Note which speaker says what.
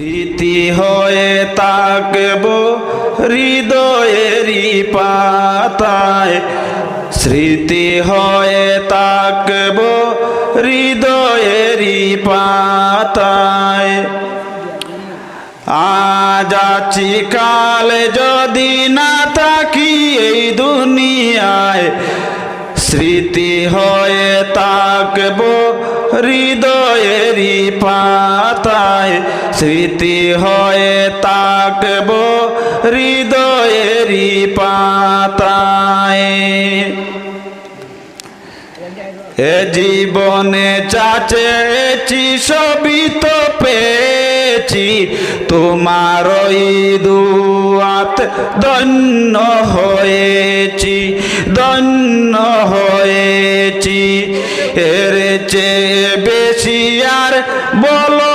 Speaker 1: স্মৃতি হয়ে থাকব হৃদয়েরই পাতায়, স্মৃতি হয়ে থাকব হৃদয়েরই পাতায়। আজ আছি কাল যদি না থাকি এই দুনিয়ায়, স্মৃতি হয়ে থাকব হৃদয়েরই পাতায়, স্মৃতি হয়ে থাকব হৃদয়েরই পাতায়। এ জীবনে চাচেছি সবই তো পেয়েছি, তোমার ওই দুয়াত ধন্য হয়েছি, ধন্য হয়েছি। এর চেয়ে বেশি আর বলো